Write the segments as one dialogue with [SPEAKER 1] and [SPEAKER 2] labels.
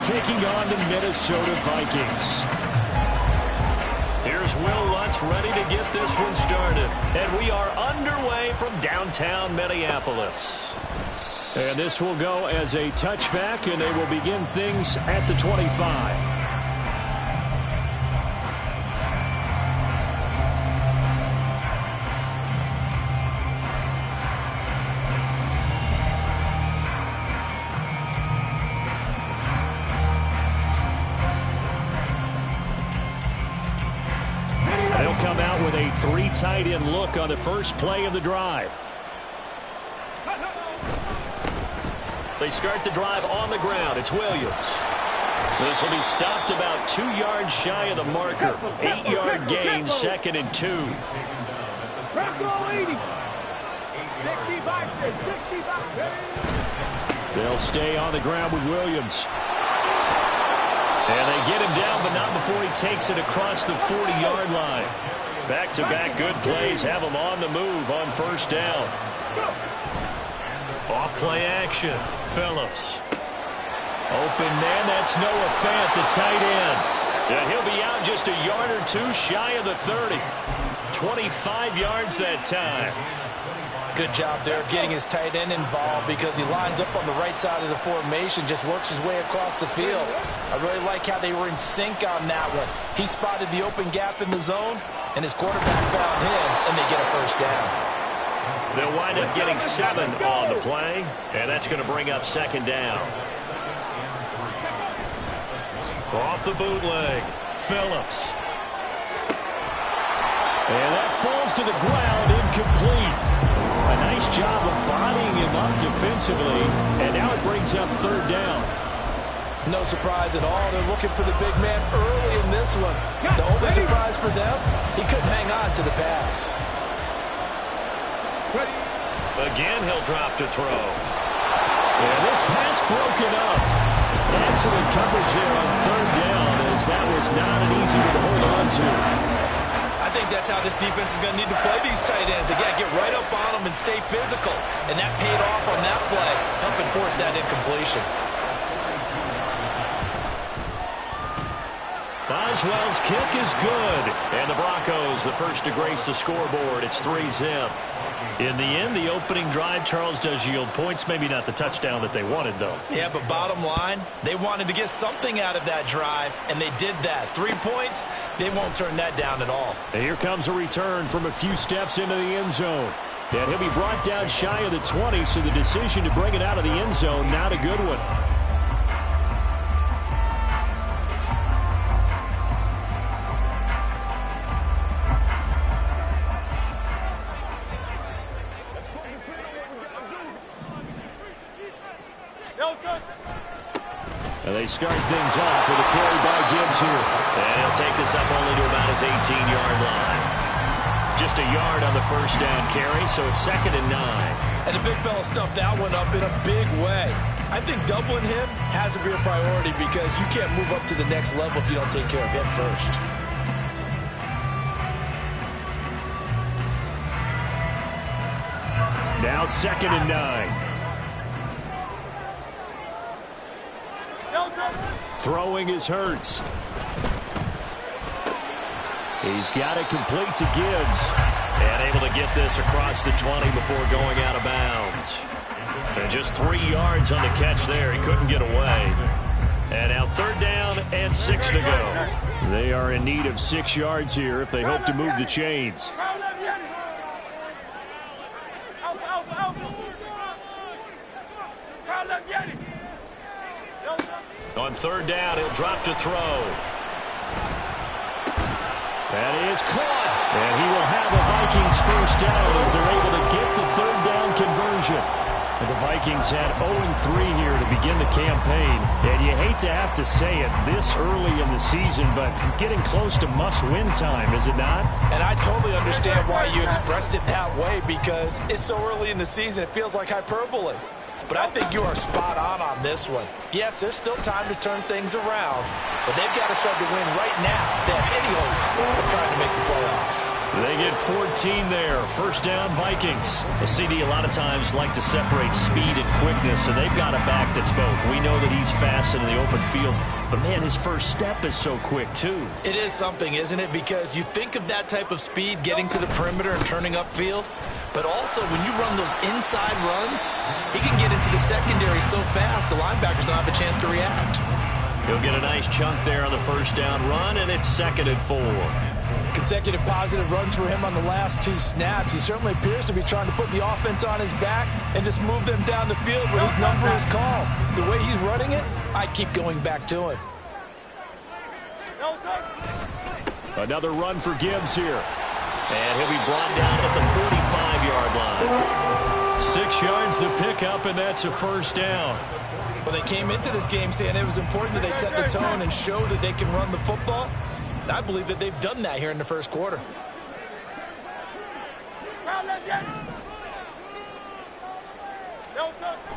[SPEAKER 1] taking on the Minnesota Vikings. Here's Will Lutz ready to get this one started. And we are underway from downtown Minneapolis. And this will go as a touchback, and they will begin things at the 25. They'll come out with a 3 tight end look on the first play of the drive. They start the drive on the ground. It's Williams. This will be stopped about 2 yards shy of the marker. 8-yard gain, 2nd and 2. They'll stay on the ground with Williams. And they get him down, but not before he takes it across the 40-yard line. Back-to-back good plays have him on the move on first down. Off-play action. Phillips. Open man, that's Noah Fant, the tight end. And he'll be out just a yard or 2 shy of the 30. 25 yards that time.
[SPEAKER 2] Good job there of getting his tight end involved because he lines up on the right side of the formation, just works his way across the field. I really like how they were in sync on that one. He spotted the open gap in the zone, and his quarterback found him, and they get a first down.
[SPEAKER 1] They'll wind up getting 7 on the play, and that's going to bring up 2nd down. Off the bootleg, Phillips. And that falls to the ground, incomplete. A nice job of bodying him up defensively, and now it brings up 3rd down.
[SPEAKER 2] No surprise at all. They're looking for the big man early in this one. The only surprise for them, he couldn't hang on to the pass.
[SPEAKER 1] Again, he'll drop to throw. And this pass broken up. Excellent coverage there on 3rd down, as that was not an easy one to hold on to.
[SPEAKER 2] I think that's how this defense is going to need to play these tight ends. Again, get right up on them and stay physical. And that paid off on that play, helping force that incompletion.
[SPEAKER 1] Boswell's kick is good. And the Broncos, the first to grace the scoreboard. It's 3-zip. In the end, the opening drive, Charles, does yield points. Maybe not the touchdown that they wanted, though.
[SPEAKER 2] Yeah, but bottom line, they wanted to get something out of that drive, and they did that. 3 points, they won't turn that down at all.
[SPEAKER 1] And here comes a return from a few steps into the end zone. And he'll be brought down shy of the 20, so the decision to bring it out of the end zone, not a good one. And they start things off with a carry by Gibbs here. And he'll take this up only to about his 18-yard line. Just a yard on the first down carry, so it's 2nd and 9.
[SPEAKER 2] And the big fella stuffed that one up in a big way. I think doubling him has to be a priority because you can't move up to the next level if you don't take care of him first.
[SPEAKER 1] Now 2nd and 9. Throwing is Hurts. He's got it complete to Gibbs. And able to get this across the 20 before going out of bounds. And just 3 yards on the catch there. He couldn't get away. And now 3rd down and 6 to go. They are in need of 6 yards here if they hope to move the chains. On 3rd down, he'll drop to throw. That is caught. And he will have the Vikings first down as they're able to get the 3rd down conversion. And the Vikings had 0-3 here to begin the campaign. And you hate to have to say it this early in the season, but getting close to must-win time, is it not?
[SPEAKER 2] And I totally understand why you expressed it that way because it's so early in the season, it feels like hyperbole. but I think you are spot on this one. Yes, there's still time to turn things around, but they've got to start to win right now if they have any hopes of trying to make the playoffs.
[SPEAKER 1] They get 14 there. First down, Vikings. The CD a lot of times like to separate speed and quickness, and they've got a back that's both. We know that he's fast in the open field, but, man, his first step is so quick, too.
[SPEAKER 2] It is something, isn't it? Because you think of that type of speed getting to the perimeter and turning upfield, but also when you run those inside runs, he can get into the secondary so fast the linebackers don't have a chance to react.
[SPEAKER 1] He'll get a nice chunk there on the first down run, and it's 2nd and 4.
[SPEAKER 2] Consecutive positive runs for him on the last 2 snaps. He certainly appears to be trying to put the offense on his back and just move them down the field where his number is called. The way he's running it, I keep going back to him.
[SPEAKER 1] Another run for Gibbs here. And he'll be brought down at the 45-yard line. 6 yards the pickup, and that's a first down.
[SPEAKER 2] Well, they came into this game saying it was important that they set the tone and show that they can run the football. And I believe that they've done that here in the first quarter.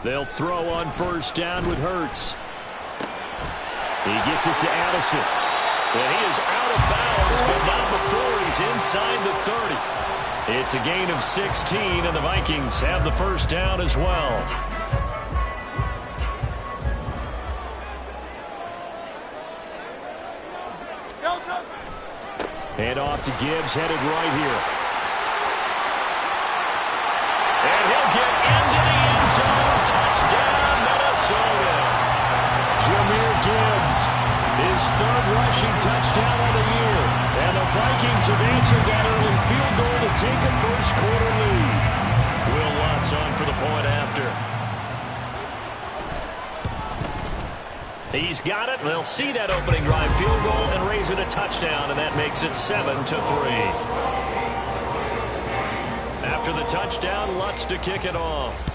[SPEAKER 1] They'll throw on first down with Hurts. He gets it to Addison. And he is out of bounds, but not before he's inside the 30. It's a gain of 16, and the Vikings have the first down as well. Hand off to Gibbs, headed right here. And he'll get into the end zone. Touchdown, Minnesota. Jahmyr Gibbs, his 3rd rushing touchdown of the year. And the Vikings have answered that early field goal to take a first-quarter lead. Will Lutz on for the point after. He's got it. They'll see that opening drive field goal and raise it a touchdown, and that makes it 7-3. After the touchdown, Lutz to kick it off.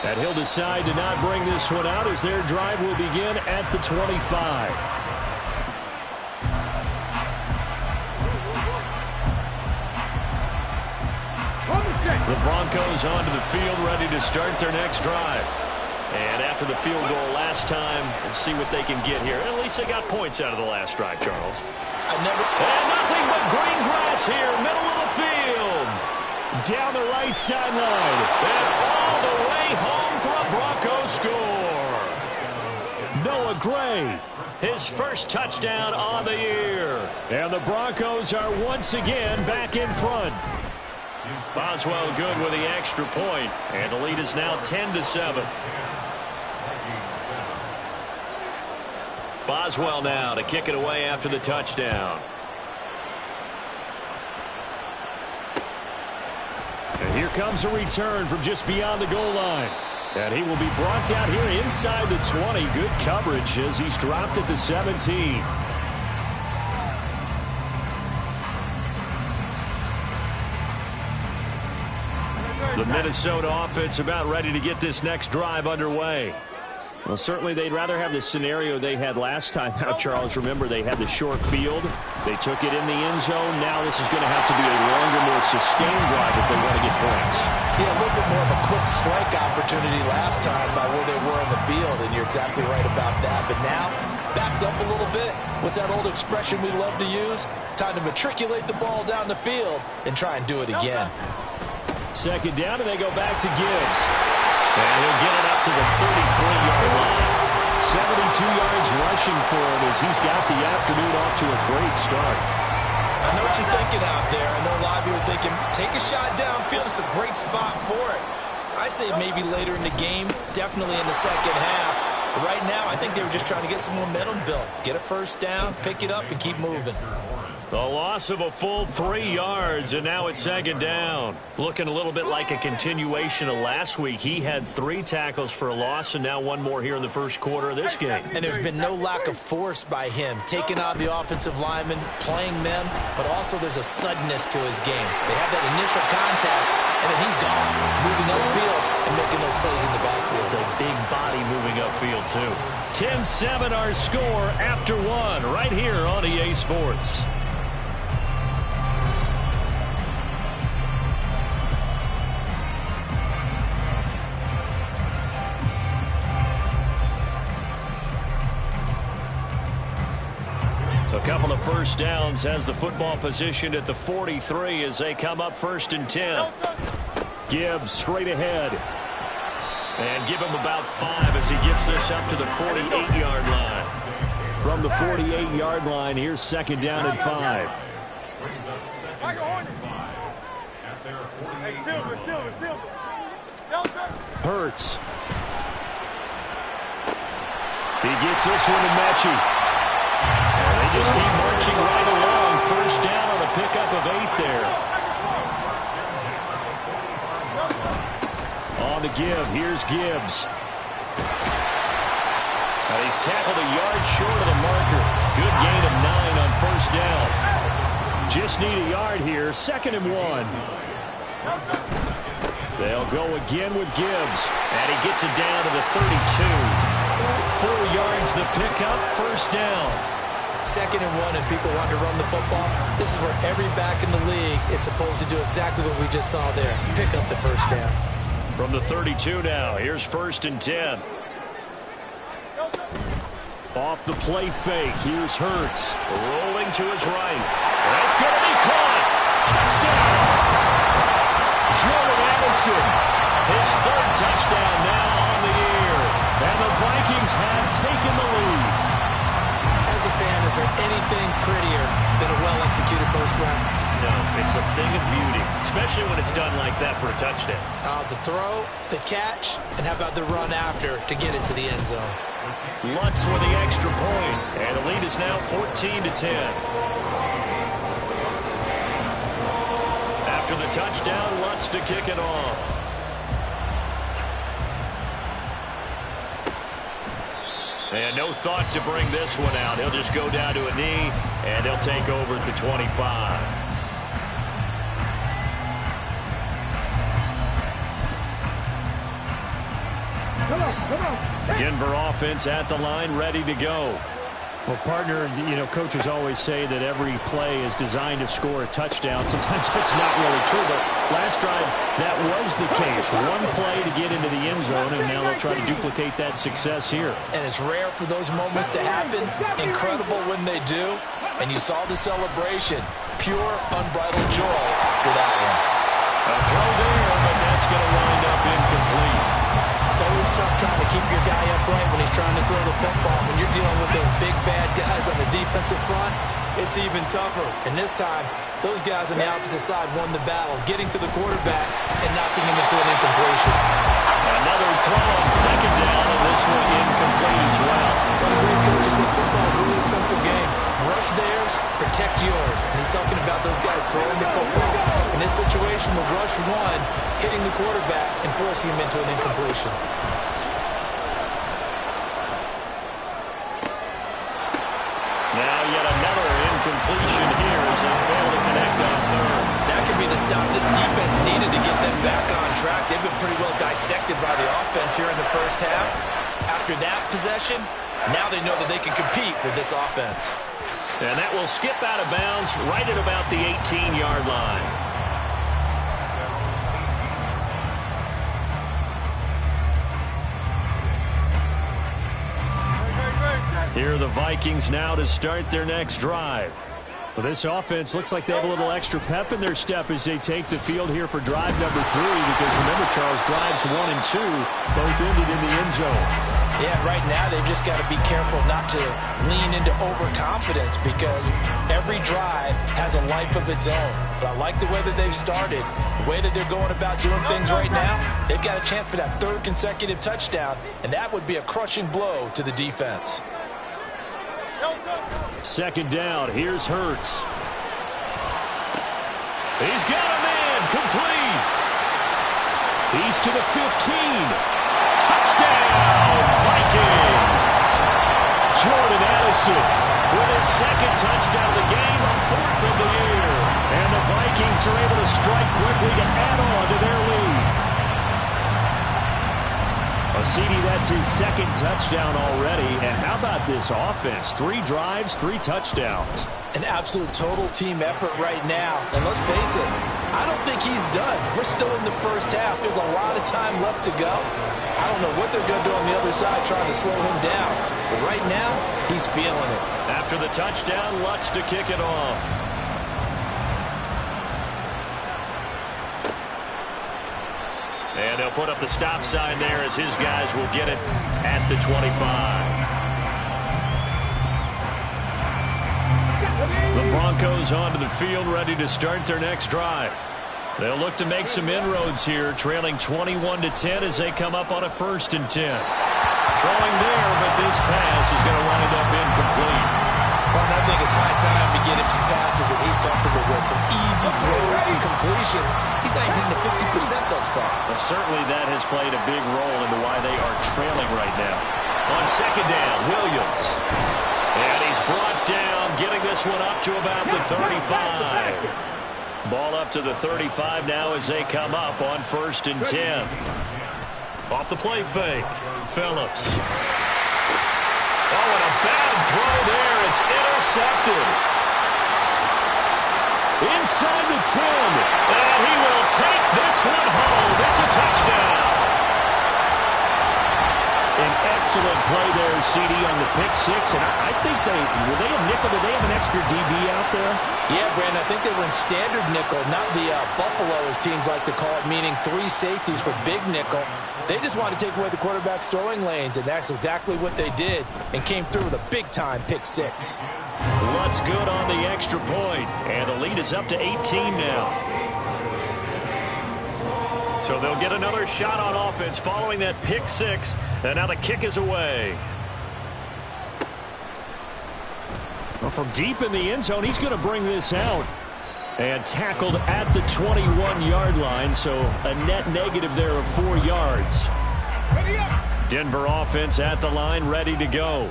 [SPEAKER 1] And he'll decide to not bring this one out as their drive will begin at the 25. The Broncos onto the field, ready to start their next drive. And after the field goal last time, we'll see what they can get here. At least they got points out of the last drive, Charles.
[SPEAKER 2] And
[SPEAKER 1] nothing but green grass here, middle of the field. Down the right sideline. And all the way home for a Broncos score. Noah Gray, his first touchdown on the year. And the Broncos are once again back in front. Boswell good with the extra point, and the lead is now 10-7. Boswell now to kick it away after the touchdown. And here comes a return from just beyond the goal line. And he will be brought down here inside the 20. Good coverage as he's dropped at the 17. The Minnesota offense about ready to get this next drive underway. Well, certainly they'd rather have the scenario they had last time out, Charles. Remember, they had the short field. They took it in the end zone. Now this is going to have to be a longer, more sustained drive if they want to get points.
[SPEAKER 2] Yeah, a little bit more of a quick strike opportunity last time by where they were in the field, and you're exactly right about that. But now, backed up a little bit. What's that old expression we love to use? Time to matriculate the ball down the field and try and do it again.
[SPEAKER 1] Second down, and they go back to Gibbs. And he'll get it up to the 33-yard line. 72 yards rushing for him as he's got the afternoon off to a great start.
[SPEAKER 2] I know what you're thinking out there. I know a lot of you are thinking, take a shot downfield. It's a great spot for it. I'd say maybe later in the game, definitely in the second half. But right now, I think they were just trying to get some momentum built. Get a first down, pick it up, and keep moving.
[SPEAKER 1] The loss of a full 3 yards, and now it's second down. Looking a little bit like a continuation of last week. He had 3 tackles for a loss, and now 1 more here in the first quarter of this game.
[SPEAKER 2] And there's been no lack of force by him, taking on the offensive linemen, playing them, but also there's a suddenness to his game. They have that initial contact, and then he's gone, moving upfield and making those plays in the backfield.
[SPEAKER 1] It's a big body moving upfield, too. 10-7 our score after 1 right here on EA Sports. couple of first downs, has the football positioned at the 43 as they come up 1st and 10. Gibbs straight ahead. And give him about 5 as he gets this up to the 48-yard line. From the 48-yard line, here's 2nd down and 5. Hurts. He gets this one to Mechie. And they just keep marching right along. 1st down on a pickup of 8 there. On the give, here's Gibbs. And he's tackled a yard short of the marker. Good gain of 9 on 1st down. Just need a yard here, 2nd and 1. They'll go again with Gibbs. And he gets it down to the 32. 4 yards the pickup, 1st down.
[SPEAKER 2] 2nd and 1 if people want to run the football. This is where every back in the league is supposed to do exactly what we just saw there. Pick up the 1st down.
[SPEAKER 1] From the 32 now, here's 1st and 10. Off the play fake, here's Hurts. Rolling to his right. That's going to be caught. Touchdown! Jordan Addison, his 3rd touchdown now on the year. And the Vikings have taken the lead.
[SPEAKER 2] As a fan, is there anything prettier than a well-executed post route?
[SPEAKER 1] No, it's a thing of beauty, especially when it's done like that for a touchdown.
[SPEAKER 2] The throw, the catch, and how about the run after to get into the end zone?
[SPEAKER 1] Lutz with the extra point, and the lead is now 14-10. After the touchdown, Lutz to kick it off. And no thought to bring this one out. He'll just go down to a knee, and they'll take over at the 25. Denver offense at the line, ready to go.
[SPEAKER 3] Well, partner, coaches always say that every play is designed to score a touchdown. Sometimes that's not really true, but last drive, that was the case. One play to get into the end zone, and now they'll try to duplicate that success here.
[SPEAKER 2] And it's rare for those moments to happen. Incredible when they do. And you saw the celebration. Pure, unbridled joy after that one.
[SPEAKER 1] A throw there, but that's going to wind up incomplete.
[SPEAKER 2] It's always tough trying to keep your guy upright when he's trying to throw the football. When you're dealing with those big, bad guys on the defensive front, it's even tougher. And this time, those guys on the opposite side won the battle, getting to the quarterback and knocking him into an incompletion.
[SPEAKER 1] Another throw on 2nd down, and this one incomplete as well.
[SPEAKER 2] One of the great coaches said football is really a simple game. Rush theirs, protect yours. And he's talking about those guys throwing the football. In this situation, the rush won, hitting the quarterback and forcing him into an incompletion.
[SPEAKER 1] Now yet another incompletion here as they fail to connect on 3rd.
[SPEAKER 2] That could be the stop this defense needed to get them back on track. They've been pretty well dissected by the offense here in the 1st half. After that possession, now they know that they can compete with this offense.
[SPEAKER 1] And that will skip out of bounds right at about the 18-yard line. Here are the Vikings now to start their next drive.
[SPEAKER 3] Well, this offense looks like they have a little extra pep in their step as they take the field here for drive number 3, because remember, Charles, drives 1 and 2 both ended in the end zone.
[SPEAKER 2] Yeah, right now they've just got to be careful not to lean into overconfidence, because every drive has a life of its own. But I like the way that they've started, the way that they're going about doing things right now. They've got a chance for that 3rd consecutive touchdown, and that would be a crushing blow to the defense.
[SPEAKER 1] 2nd down, here's Hurts. He's got a man, complete. He's to the 15. Touchdown, Vikings! Jordan Addison with his 2nd touchdown of the game, a 4th of the year. And the Vikings are able to strike quickly to add on to their lead. CD, that's his 2nd touchdown already. And how about this offense? 3 drives, 3 touchdowns.
[SPEAKER 2] An absolute total team effort right now. And let's face it, I don't think he's done. We're still in the first half. There's a lot of time left to go. I don't know what they're going to do on the other side trying to slow him down. But right now, he's feeling it.
[SPEAKER 1] After the touchdown, Lutz to kick it off. And they'll put up the stop sign there as his guys will get it at the 25. The Broncos onto the field, ready to start their next drive. They'll look to make some inroads here, trailing 21-10 as they come up on a 1st and 10. Throwing there, but this pass is going to wind up incomplete.
[SPEAKER 2] Well, I think it's high time to get him some passes that he's comfortable with. Some easy throws, some completions. He's not even hitting the 50% thus far.
[SPEAKER 1] Well, certainly that has played a big role into why they are trailing right now. On 2nd down, Williams. And he's brought down, getting this one up to about the 35. Ball up to the 35 now as they come up on 1st and 10. Off the play fake, Phillips. Oh, and a bad throw there. It's intercepted. Inside the 10. And he will take this one home. It's a touchdown.
[SPEAKER 3] An excellent play there, CD, on the pick six. And I think were they a nickel? Did they have an extra DB out there?
[SPEAKER 2] Yeah, Brandon, I think they were in standard nickel, not the Buffalo, as teams like to call it, meaning 3 safeties for big nickel. They just wanted to take away the quarterback's throwing lanes, and that's exactly what they did, and came through with a big-time pick six.
[SPEAKER 1] Lutz good on the extra point, and the lead is up to 18 now. So they'll get another shot on offense following that pick six, and now the kick is away.
[SPEAKER 3] Well, from deep in the end zone, he's going to bring this out. And tackled at the 21-yard line, so a net negative there of 4 yards. Denver offense at the line, ready to go.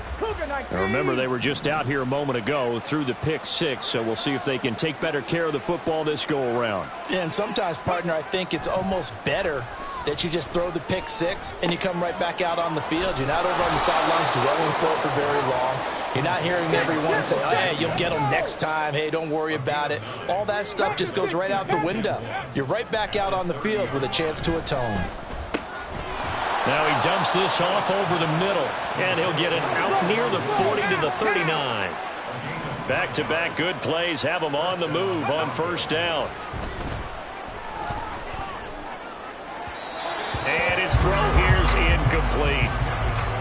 [SPEAKER 3] Now remember, they were just out here a moment ago through the pick six, so we'll see if they can take better care of the football this go-around.
[SPEAKER 2] Yeah, and sometimes, partner, I think it's almost better that you just throw the pick six and you come right back out on the field. You're not over on the sidelines dwelling for very long. You're not hearing everyone say, oh, hey, you'll get them next time. Hey, don't worry about it. All that stuff just goes right out the window. You're right back out on the field with a chance to atone.
[SPEAKER 1] Now he dumps this off over the middle, and he'll get it out near the 40 to the 39. Back-to-back good plays have him on the move on 1st down. And his throw here's incomplete.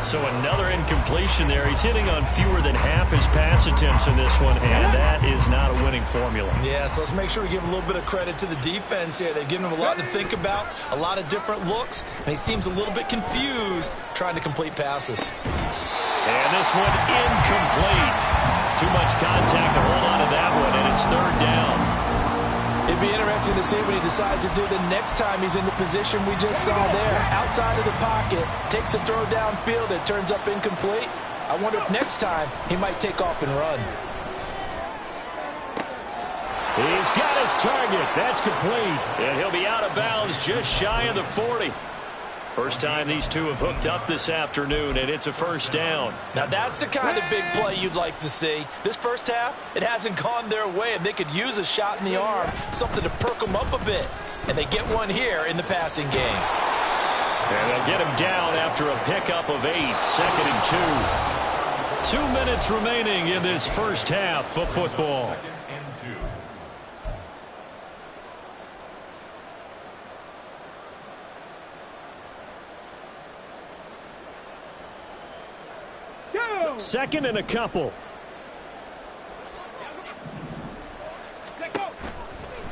[SPEAKER 1] So another incompletion there. He's hitting on fewer than half his pass attempts in this one, and that is not a winning formula.
[SPEAKER 2] Yeah, so let's make sure we give a little bit of credit to the defense here. They've given him a lot to think about, a lot of different looks, and he seems a little bit confused trying to complete passes.
[SPEAKER 1] And this one incomplete. Too much contact to hold on to that one, and it's 3rd down.
[SPEAKER 2] It'd be interesting to see what he decides to do the next time he's in the position we just saw there. Outside of the pocket, takes a throw downfield, it turns up incomplete. I wonder if next time he might take off and run.
[SPEAKER 3] He's got his target. That's complete.
[SPEAKER 1] And he'll be out of bounds just shy of the 40. First time these two have hooked up this afternoon, and it's a 1st down.
[SPEAKER 2] Now that's the kind of big play you'd like to see. This first half, it hasn't gone their way, and they could use a shot in the arm, something to perk them up a bit. And they get one here in the passing game.
[SPEAKER 1] And they'll get him down after a pickup of 8, 2nd and 2. 2 minutes remaining in this first half of football.
[SPEAKER 3] Second and a couple.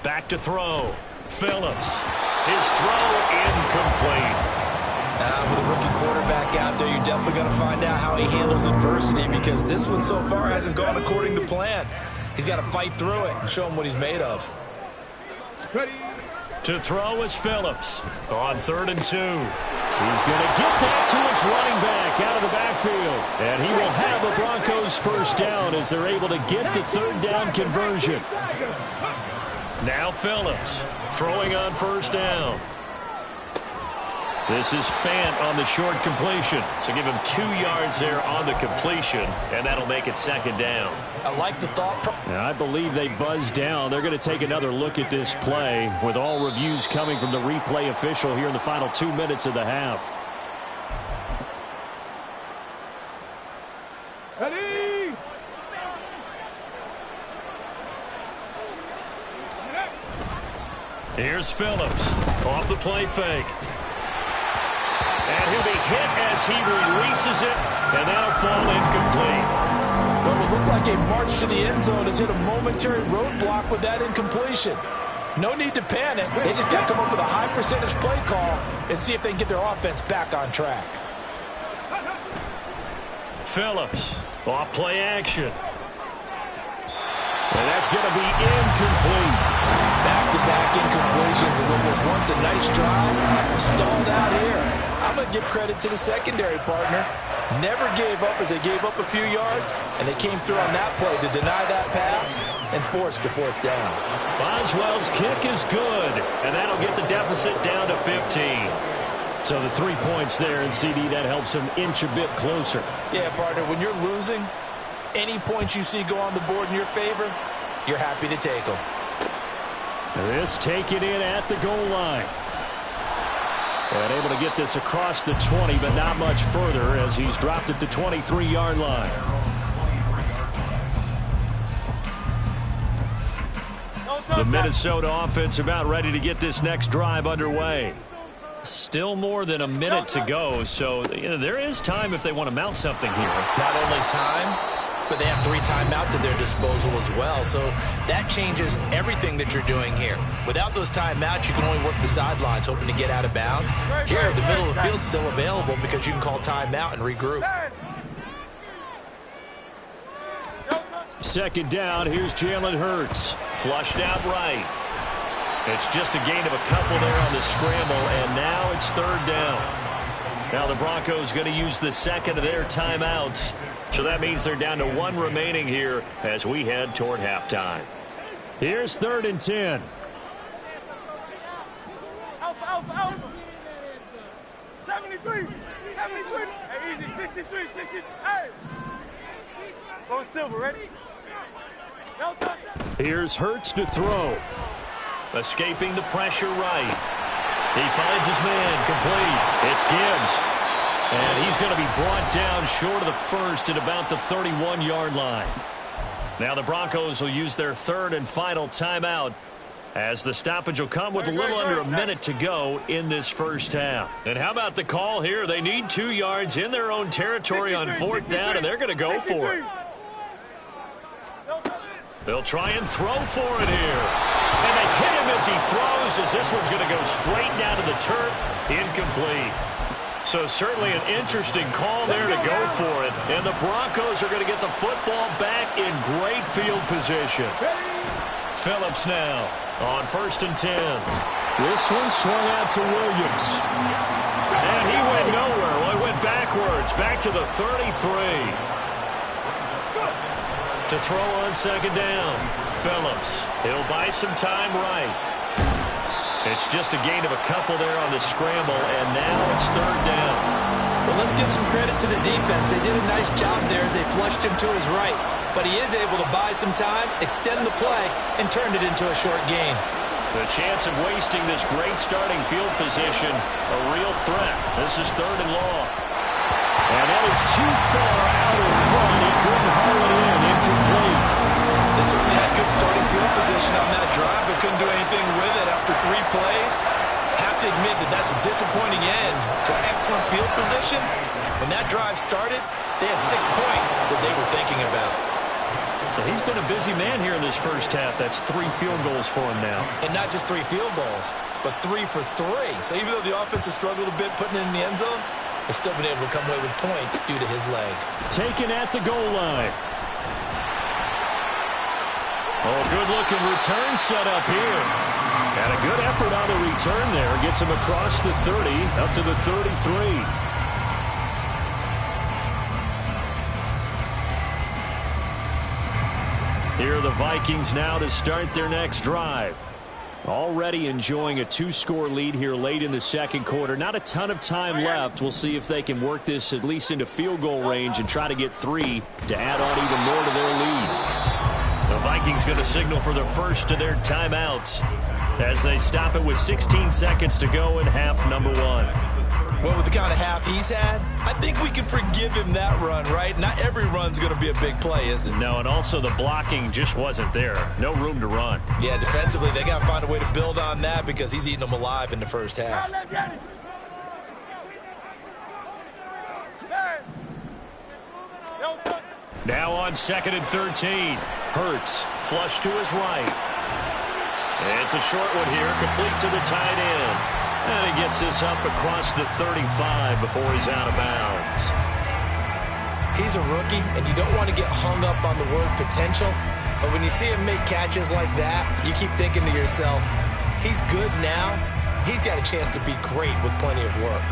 [SPEAKER 1] Back to throw. Phillips. His throw incomplete.
[SPEAKER 2] With a rookie quarterback out there, you're definitely going to find out how he handles adversity, because this one so far hasn't gone according to plan. He's got to fight through it and show him what he's made of.
[SPEAKER 1] To throw is Phillips on 3rd and 2.
[SPEAKER 3] He's going to get that to his running back out of the backfield. And he will have the Broncos 1st down as they're able to get the 3rd down conversion.
[SPEAKER 1] Now Phillips throwing on 1st down. This is Fant on the short completion. So give him 2 yards there on the completion, and that'll make it second down.
[SPEAKER 2] I like the thought.
[SPEAKER 3] I believe they buzzed down. They're going to take another look at this play with all reviews coming from the replay official here in the final 2 minutes of the half.
[SPEAKER 4] Ready?
[SPEAKER 1] Here's Phillips off the play fake. And he'll be hit as he releases it, and that'll fall incomplete.
[SPEAKER 2] What would look like a march to the end zone has hit a momentary roadblock with that incompletion. No need to panic. They just got to come up with a high percentage play call and see if they can get their offense back on track.
[SPEAKER 1] Phillips off play action. And that's going to be incomplete.
[SPEAKER 2] Back-to-back incompletions and what was once a nice drive stalled out here. I'm going to give credit to the secondary partner. Never gave up as they gave up a few yards, and they came through on that play to deny that pass and force the 4th down.
[SPEAKER 1] Boswell's kick is good, and that'll get the deficit down to 15. So the 3 points there, and CD, that helps them inch a bit closer.
[SPEAKER 2] Yeah, partner, when you're losing, any points you see go on the board in your favor, you're happy to take them.
[SPEAKER 3] This taken in at the goal line. And able to get this across the 20, but not much further as he's dropped it to 23-yard line.
[SPEAKER 1] The Minnesota offense about ready to get this next drive underway. Still more than a minute to go, so there is time if they want to mount something here.
[SPEAKER 2] Not only time, but they have 3 timeouts at their disposal as well. So that changes everything that you're doing here. Without those timeouts, you can only work the sidelines, hoping to get out of bounds. Here, the middle of the field's still available because you can call timeout and regroup.
[SPEAKER 3] Second down, here's Jalen Hurts.
[SPEAKER 1] Flushed out right. It's just a gain of a couple there on the scramble, and now it's 3rd down. Now the Broncos going to use the second of their timeouts. So that means they're down to 1 remaining here as we head toward halftime.
[SPEAKER 3] Here's 3rd and 10.
[SPEAKER 4] Alpha. 73. Hey, easy. 63. Hey. Go silver, ready?
[SPEAKER 3] Here's Hurts to throw.
[SPEAKER 1] Escaping the pressure right. He finds his man complete. It's Gibbs. And he's going to be brought down short of the first at about the 31-yard line. Now the Broncos will use their 3rd and final timeout as the stoppage will come with a little under a minute to go in this first half. And how about the call here? They need 2 yards in their own territory on 4th down, and they're going to go for it. They'll try and throw for it here. And they hit him as he throws, as this one's going to go straight down to the turf. Incomplete. So certainly an interesting call there to go for it. And the Broncos are going to get the football back in great field position. Phillips now on 1st and 10.
[SPEAKER 3] This one swung out to Williams.
[SPEAKER 1] And he went nowhere. Well, he went backwards, back to the 33. To throw on 2nd down. Phillips. He'll buy some time right. It's just a gain of a couple there on the scramble, and now it's 3rd down.
[SPEAKER 2] Well, let's give some credit to the defense. They did a nice job there as they flushed him to his right. But he is able to buy some time, extend the play, and turn it into a short gain.
[SPEAKER 1] The chance of wasting this great starting field position, a real threat. This is 3rd and long.
[SPEAKER 3] And that is too far out in front. He couldn't haul it in. Incomplete.
[SPEAKER 2] They certainly had good starting field position on that drive, but couldn't do anything with it after 3 plays. Have to admit that that's a disappointing end to excellent field position. When that drive started, they had 6 points that they were thinking about.
[SPEAKER 3] So he's been a busy man here in this first half. That's 3 field goals for him now.
[SPEAKER 2] And not just 3 field goals, but 3 for 3. So even though the offense has struggled a bit putting it in the end zone, they've still been able to come away with points due to his leg.
[SPEAKER 3] Taken at the goal line.
[SPEAKER 1] Oh, good-looking return set up here.
[SPEAKER 3] And a good effort on the return there. Gets him across the 30, up to the 33. Here are the Vikings now to start their next drive. Already enjoying a 2-score lead here late in the second quarter. Not a ton of time left. We'll see if they can work this at least into field goal range and try to get 3 to add on even more to their lead.
[SPEAKER 1] The Vikings going to signal for the first of their timeouts as they stop it with 16 seconds to go in half number 1.
[SPEAKER 2] Well, with the kind of half he's had, I think we can forgive him that run, right? Not every run's going to be a big play, is it?
[SPEAKER 1] No, and also the blocking just wasn't there. No room to run.
[SPEAKER 2] Yeah, defensively, they got to find a way to build on that because he's eating them alive in the first half.
[SPEAKER 1] Now on 2nd and 13. Hurts, flush to his right. It's a short one here, complete to the tight end. And he gets this up across the 35 before he's out of bounds.
[SPEAKER 2] He's a rookie, and you don't want to get hung up on the word potential. But when you see him make catches like that, you keep thinking to yourself, he's good now. He's got a chance to be great with plenty of work.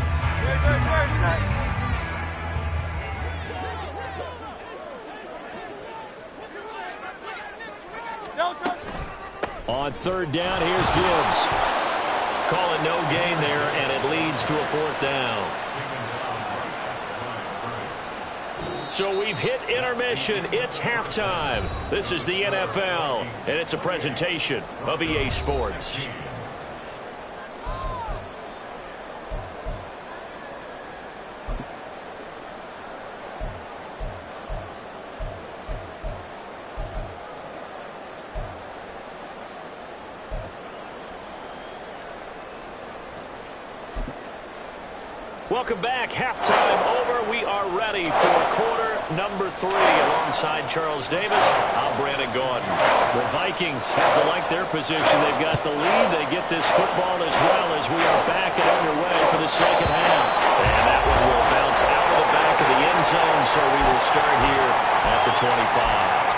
[SPEAKER 1] On 3rd down, here's Gibbs. Call it no gain there, and it leads to a 4th down. So we've hit intermission. It's halftime. This is the NFL, and it's a presentation of EA Sports. Welcome back. Halftime over. We are ready for quarter number 3. Alongside Charles Davis, I'm Brandon Gordon. The Vikings have to like their position. They've got the lead. They get this football as well as we are back and underway for the second half. And that one will bounce out of the back of the end zone, so we will start here at the 25.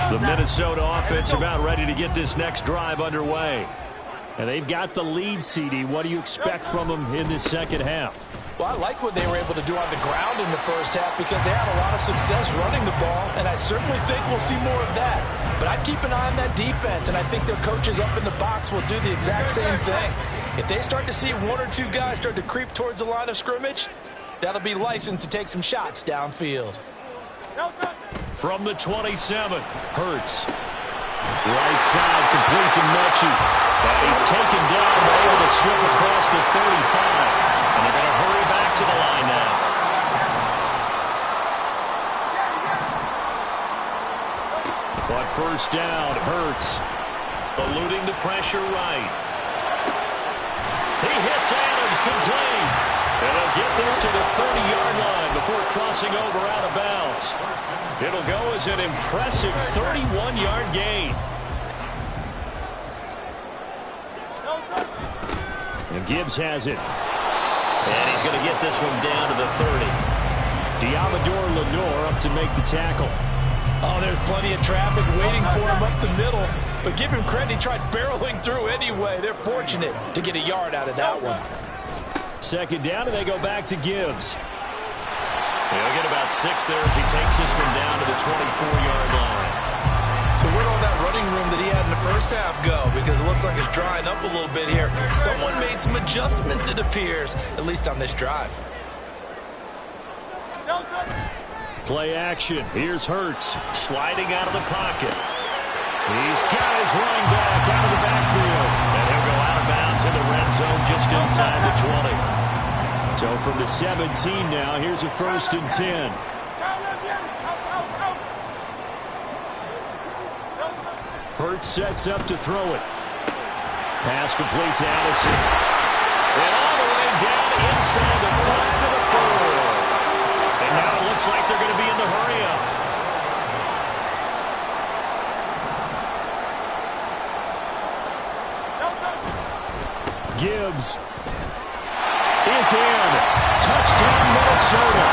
[SPEAKER 1] The Minnesota offense about ready to get this next drive underway.
[SPEAKER 3] And they've got the lead, CD. What do you expect from them in this second half?
[SPEAKER 2] Well, I like what they were able to do on the ground in the first half because they had a lot of success running the ball, and I certainly think we'll see more of that. But I'd keep an eye on that defense, and I think their coaches up in the box will do the exact same thing. If they start to see 1 or 2 guys start to creep towards the line of scrimmage, that'll be licensed to take some shots downfield.
[SPEAKER 1] From the 27, Hurts.
[SPEAKER 3] Right side, complete to Mechie.
[SPEAKER 1] And he's taken down, but able to slip across the 35. And they're going to hurry back to the line now. But first down, Hurts. Eluding the pressure right. He hits Adams complete. And he'll get this to the 30-yard line before crossing over out of bounds. It'll go as an impressive 31-yard gain.
[SPEAKER 3] And Gibbs has it.
[SPEAKER 1] And he's going to get this one down to the 30.
[SPEAKER 3] Diamador Lenore up to make the tackle.
[SPEAKER 2] Oh, there's plenty of traffic waiting for him up the middle. But give him credit, he tried barreling through anyway. They're fortunate to get a yard out of that one.
[SPEAKER 3] 2nd down, and they go back to Gibbs.
[SPEAKER 1] He'll get about 6 there as he takes this one down to the 24-yard line.
[SPEAKER 2] So where'd all that running room that he had in the first half go? Because it looks like it's drying up a little bit here. Someone made some adjustments, it appears, at least on this drive.
[SPEAKER 3] Play action. Here's Hurts.
[SPEAKER 1] Sliding out of the pocket.
[SPEAKER 3] He's got his running back out of the backfield.
[SPEAKER 1] And he'll go out of bounds in the red zone just inside the 20.
[SPEAKER 3] So from the 17 now, here's a 1st and 10. Hurts sets up to throw it. Pass complete to Addison.
[SPEAKER 1] And all the way down inside the 5 to the 4. And now it looks like they're going to be in the hurry-up.
[SPEAKER 3] Gibbs is in. Touchdown, Minnesota.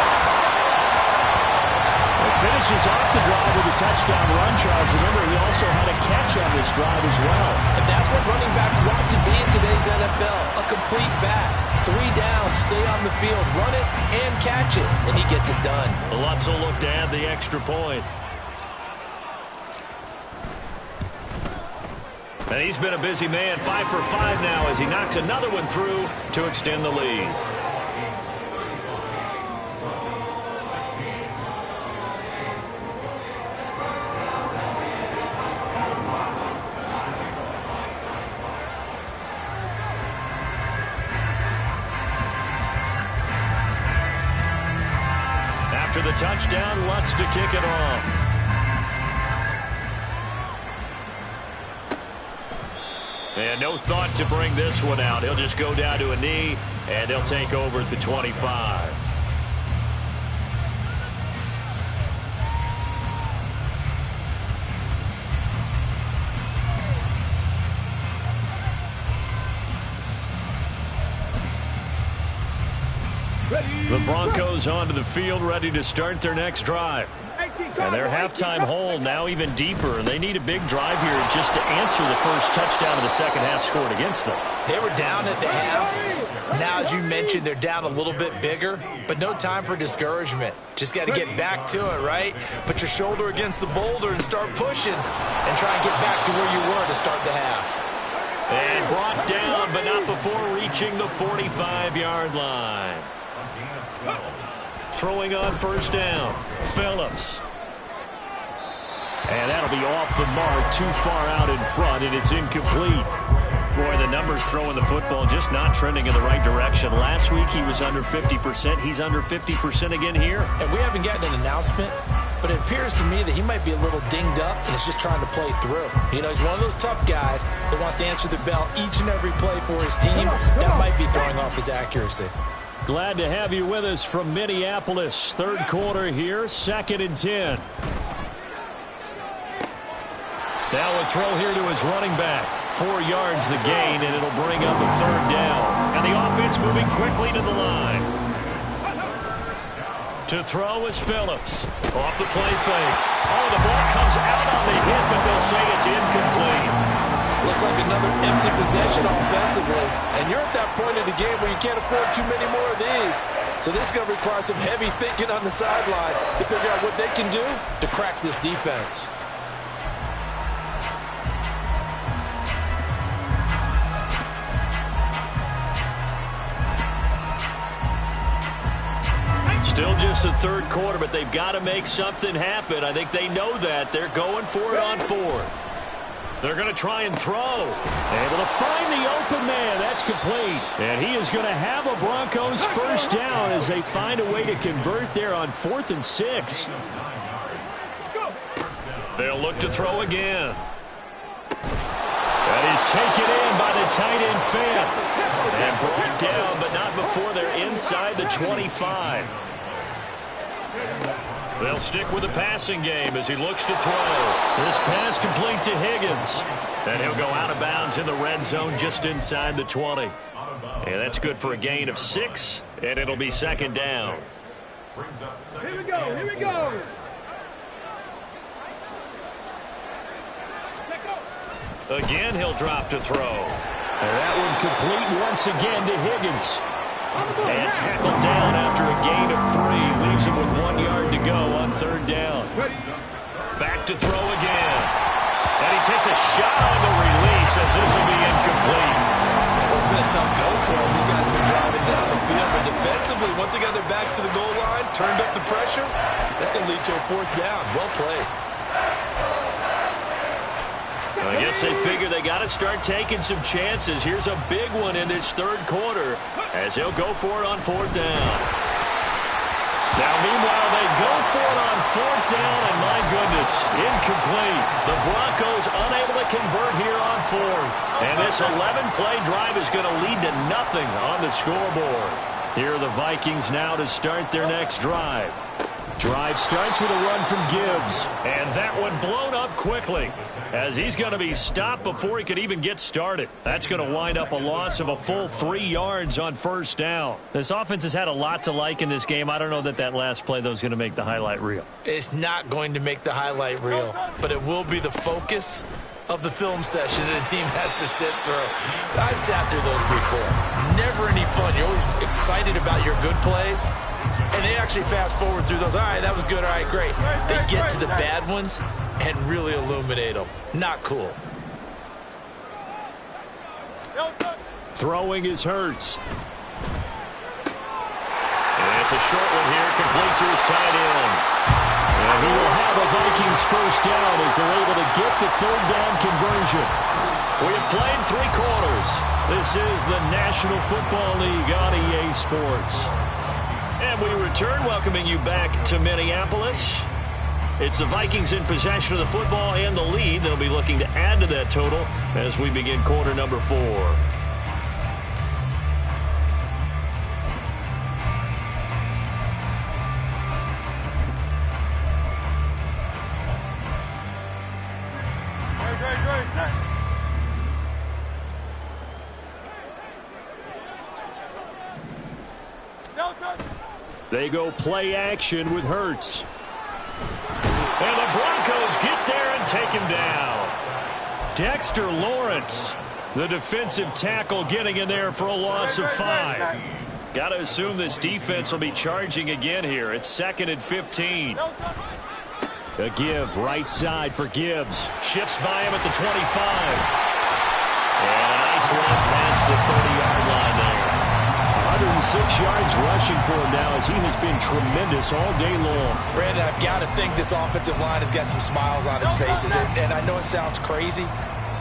[SPEAKER 3] A finishes off the drive with a touchdown run, Charles. Remember, he also had a catch on this drive as well.
[SPEAKER 2] And that's what running backs want to be in today's NFL, a complete back. 3 downs, stay on the field, run it, and catch it, and he gets it done.
[SPEAKER 1] Lutz will look to add the extra point. And he's been a busy man, 5 for 5 now as he knocks another one through to extend the lead. After the touchdown, Lutz to kick it off. And no thought to bring this one out. He'll just go down to a knee, and they'll take over at the 25. The Broncos onto the field, ready to start their next drive. And their halftime hole now even deeper, and they need a big drive here just to answer the first touchdown of the second half scored against them.
[SPEAKER 2] They were down at the half. Now, as you mentioned, they're down a little bit bigger, but no time for discouragement. Just got to get back to it, right? Put your shoulder against the boulder and start pushing and try and get back to where you were to start the half.
[SPEAKER 1] And brought down, but not before reaching the 45-yard line. Throwing on first down, Phillips. And that'll be off the mark, too far out in front, and it's incomplete. Boy, the numbers throwing the football just not trending in the right direction. Last week he was under 50%. He's under 50% again here.
[SPEAKER 2] And we haven't gotten an announcement, but it appears to me that he might be a little dinged up and is just trying to play through. You know, he's one of those tough guys that wants to answer the bell each and every play for his team. That might be throwing off his accuracy.
[SPEAKER 3] Glad to have you with us from Minneapolis. Third quarter here, 2nd and 10.
[SPEAKER 1] Now a throw here to his running back. 4 yards the gain, and it'll bring up a third down. And the offense moving quickly to the line. To throw is Phillips. Off the play fake. Oh, the ball comes out on the hit, but they'll say it's incomplete.
[SPEAKER 2] Looks like another empty possession offensively. And you're at that point in the game where you can't afford too many more of these. So this is going to require some heavy thinking on the sideline to figure out what they can do to crack this defense.
[SPEAKER 1] Still just the third quarter, but they've got to make something happen. I think they know that. They're going for it on fourth. They're going to try and throw. Able to find the open man. That's complete. And he is going to have a Broncos first down as they find a way to convert there on 4th and 6. They'll look to throw again. That is taken in by the tight end Fan. And brought down, but not before they're inside the 25. They'll stick with the passing game as he looks to throw. This pass complete to Higgins. And he'll go out of bounds in the red zone just inside the 20. And that's good for a gain of 6, and it'll be 2nd down.
[SPEAKER 4] Here we go, here we go.
[SPEAKER 1] Again, he'll drop to throw. And that one complete once again to Higgins. And tackled down after a gain of 3. Leaves him with 1 yard to go on 3rd down. Back to throw again. And he takes a shot on the release as this will be incomplete.
[SPEAKER 2] Well, it's been a tough go for him. These guys have been driving down the field. But defensively, once they got their backs to the goal line, turned up the pressure, that's going to lead to a 4th down. Well played.
[SPEAKER 1] I guess they figure they got to start taking some chances. Here's a big one in this 3rd quarter as he'll go for it on 4th down. Now, meanwhile, they go for it on 4th down, and my goodness, incomplete. The Broncos unable to convert here on 4th. And this 11-play drive is going to lead to nothing on the scoreboard. Here are the Vikings now to start their next drive.
[SPEAKER 3] Drive starts with a run from Gibbs.
[SPEAKER 1] And that one blown up quickly as he's going to be stopped before he could even get started. That's going to wind up a loss of a full 3 yards on first down.
[SPEAKER 3] This offense has had a lot to like in this game. I don't know that last play, though, is going to make the highlight reel.
[SPEAKER 2] It's not going to make the highlight reel, but it will be the focus of the film session that the team has to sit through. I've sat through those before. Never any fun. You're always excited about your good plays, and they actually fast forward through those. All right, that was good. All right, great. They get to the bad ones and really illuminate them. Not cool.
[SPEAKER 3] Throwing is Hurts.
[SPEAKER 1] And it's a short one here, complete to his tight end.
[SPEAKER 3] And he will have a Vikings first down as they're able to get the third down conversion.
[SPEAKER 1] We have played 3 quarters.
[SPEAKER 3] This is the National Football League on EA Sports.
[SPEAKER 1] And we return, welcoming you back to Minneapolis. It's the Vikings in possession of the football and the lead. They'll be looking to add to that total as we begin quarter number 4.
[SPEAKER 3] They go play action with Hurts.
[SPEAKER 1] And the Broncos get there and take him down.
[SPEAKER 3] Dexter Lawrence, the defensive tackle, getting in there for a loss of 5.
[SPEAKER 1] Got to assume this defense will be charging again here. It's 2nd and 15.
[SPEAKER 3] A give right side for Gibbs.
[SPEAKER 1] Shifts by him at the 25. And a nice run past the 30-yard line there.
[SPEAKER 3] 106 yards rushing for him now as he has been tremendous all day long.
[SPEAKER 2] Brandon, I've got to think this offensive line has got some smiles on its faces. And I know it sounds crazy,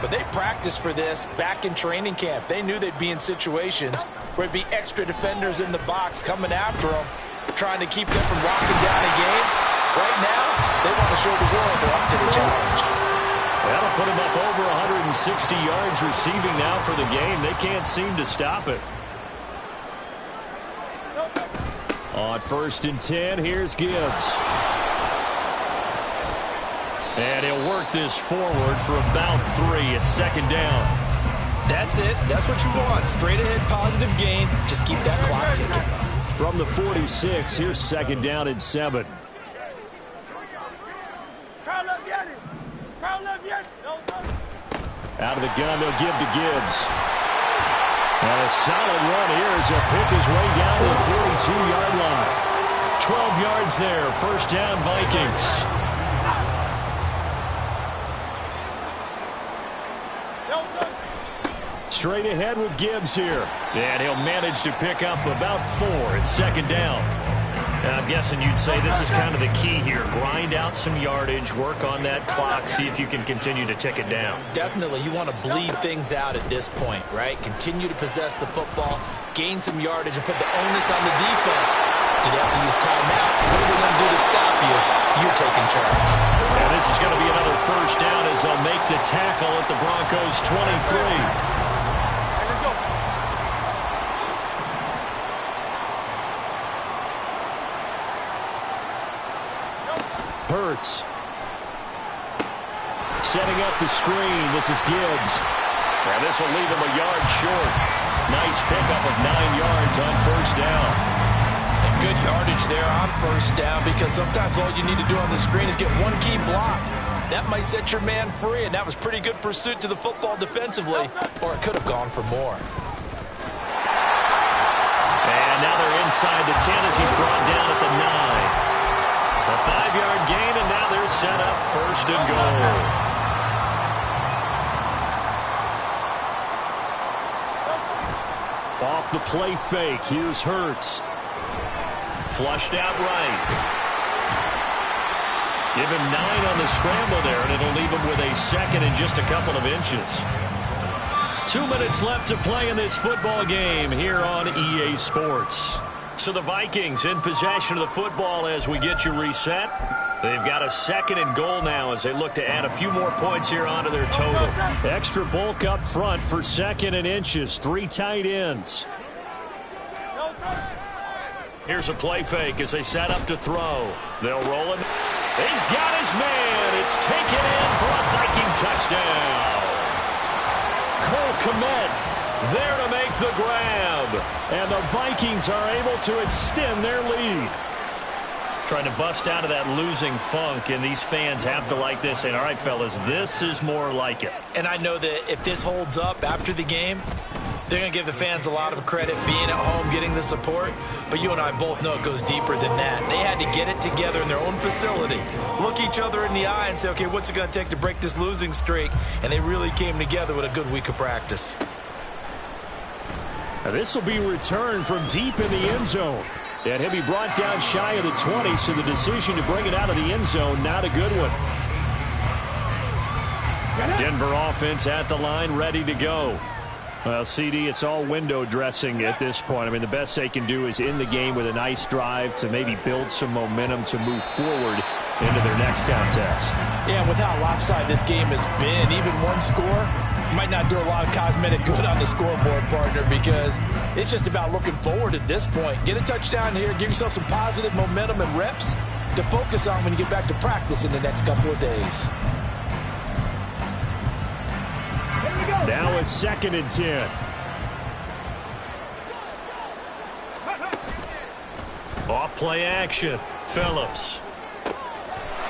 [SPEAKER 2] but they practiced for this back in training camp. They knew they'd be in situations where it'd be extra defenders in the box coming after them, trying to keep them from locking down a game. Right now, they want to show the world they're up to the challenge.
[SPEAKER 3] That'll put him up over 160 yards receiving now for the game. They can't seem to stop it. On 1st and 10, here's Gibbs. And he'll work this forward for about 3 at 2nd down.
[SPEAKER 2] That's it. That's what you want. Straight ahead positive gain. Just keep that clock ticking.
[SPEAKER 3] From the 46, here's 2nd down and 7. Out of the gun, they'll give to Gibbs. And a solid run here as he'll pick his way down to the 42-yard line. 12 yards there, first down Vikings. Straight ahead with Gibbs here.
[SPEAKER 1] And he'll manage to pick up about 4 at 2nd down. And I'm guessing you'd say this is kind of the key here. Grind out some yardage, work on that clock, see if you can continue to tick it down.
[SPEAKER 2] Definitely. You want to bleed things out at this point, right? Continue to possess the football, gain some yardage, and put the onus on the defense. Do they have to use timeouts? What are they going to do to stop you? You're taking charge.
[SPEAKER 1] And this is going to be another first down as they'll make the tackle at the Broncos' 23.
[SPEAKER 3] Hurts. Setting up the screen. This is Gibbs.
[SPEAKER 1] And this will leave him a yard short. Nice pickup of 9 yards on first down.
[SPEAKER 2] And good yardage there on first down because sometimes all you need to do on the screen is get one key block. That might set your man free, and that was pretty good pursuit to the football defensively, or it could have gone for more.
[SPEAKER 1] And now they're inside the 10 as he's brought down at the 9. A 5-yard gain, and now they're set up 1st and goal.
[SPEAKER 3] Off the play fake, here's Hurts.
[SPEAKER 1] Flushed out right. Give him 9 on the scramble there, and it'll leave him with a 2nd and just a couple of inches. 2 minutes left to play in this football game here on EA Sports. So the Vikings in possession of the football as we get you reset. They've got a 2nd and goal now as they look to add a few more points here onto their total.
[SPEAKER 3] Extra bulk up front for 2nd and inches. 3 tight ends.
[SPEAKER 1] Here's a play fake as they set up to throw. They'll roll him. He's got his man. It's taken in for a Viking touchdown. Cole Kmet there to make the grab.
[SPEAKER 3] And the Vikings are able to extend their lead.
[SPEAKER 1] Trying to bust out of that losing funk, and these fans have to like this. And all right, fellas, this is more like it.
[SPEAKER 2] And I know that if this holds up after the game, they're going to give the fans a lot of credit being at home, getting the support. But you and I both know it goes deeper than that. They had to get it together in their own facility, look each other in the eye and say, okay, what's it going to take to break this losing streak? And they really came together with a good week of practice.
[SPEAKER 3] Now this will be returned from deep in the end zone. And he'll be brought down shy of the 20, so the decision to bring it out of the end zone, not a good one. Denver offense at the line, ready to go. Well, CD, it's all window dressing at this point. I mean, the best they can do is in the game with a nice drive to maybe build some momentum to move forward into their next contest.
[SPEAKER 2] Yeah, with how lopsided this game has been, even one score might not do a lot of cosmetic good on the scoreboard, partner, because it's just about looking forward at this point. Get a touchdown here, give yourself some positive momentum and reps to focus on when you get back to practice in the next couple of days.
[SPEAKER 3] Now a 2nd and 10.
[SPEAKER 1] Off play action. Phillips.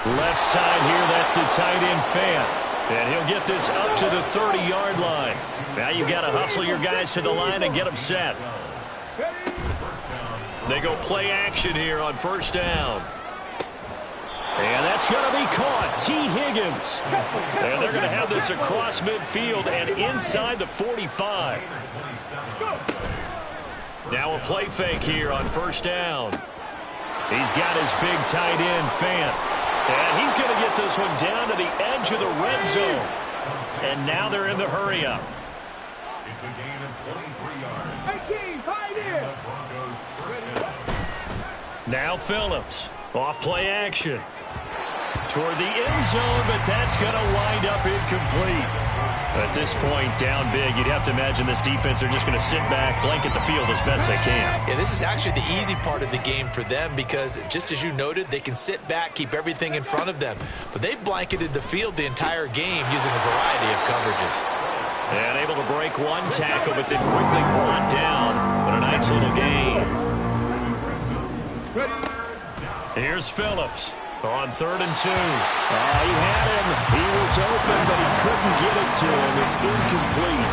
[SPEAKER 1] Left side here, that's the tight end fan. And he'll get this up to the 30-yard line. Now you've got to hustle your guys to the line and get them set. They go play action here on 1st down. And that's going to be caught. T. Higgins. And they're going to have this across midfield and inside the 45. Now a play fake here on 1st down. He's got his big tight end, Fant. And he's going to get this one down to the edge of the red zone. And now they're in the hurry-up.
[SPEAKER 4] It's a gain of 23 yards.
[SPEAKER 1] Now Phillips. Off play action. Toward the end zone, but that's going to wind up incomplete. At this point, down big, you'd have to imagine this defense are just going to sit back, blanket the field as best they can.
[SPEAKER 2] Yeah, this is actually the easy part of the game for them because, just as you noted, they can sit back, keep everything in front of them. But they've blanketed the field the entire game using a variety of coverages.
[SPEAKER 1] And able to break one tackle, but then quickly brought down. But a nice little gain. Here's Phillips. On 3rd and 2.
[SPEAKER 3] He had him. He was open, but he couldn't get it to him. It's incomplete.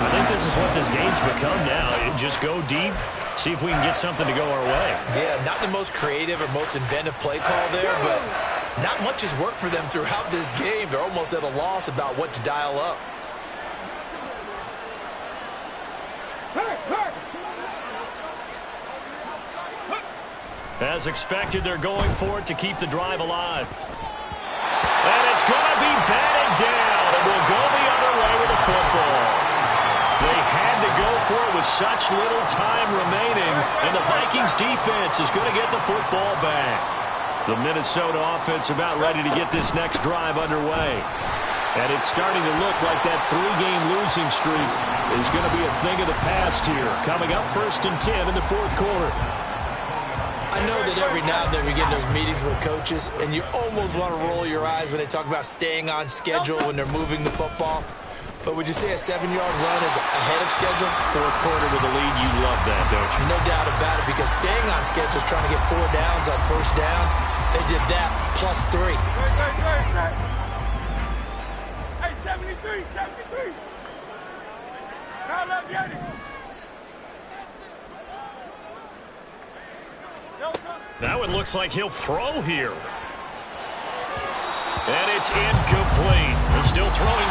[SPEAKER 1] I think this is what this game's become now. Just go deep, see if we can get something to go our way.
[SPEAKER 2] Yeah, not the most creative or most inventive play call there, but not much has worked for them throughout this game. They're almost at a loss about what to dial up.
[SPEAKER 1] As expected, they're going for it to keep the drive alive. And it's going to be batted down, and we'll go the other way with the football. They had to go for it with such little time remaining, and the Vikings defense is going to get the football back. The Minnesota offense about ready to get this next drive underway. And it's starting to look like that 3-game losing streak is going to be a thing of the past here. Coming up 1st and 10 in the 4th quarter.
[SPEAKER 2] I know that every now and then we get in those meetings with coaches, and you almost want to roll your eyes when they talk about staying on schedule when they're moving the football. But would you say a 7-yard run is ahead of schedule?
[SPEAKER 1] 4th quarter with the lead, you love that, don't you?
[SPEAKER 2] No doubt about it, because staying on schedule is trying to get 4 downs on 1st down. They did that plus 3.
[SPEAKER 4] Hey, 73, 73. Now let's get it.
[SPEAKER 1] That one looks like he'll throw here. And it's incomplete. They're still throwing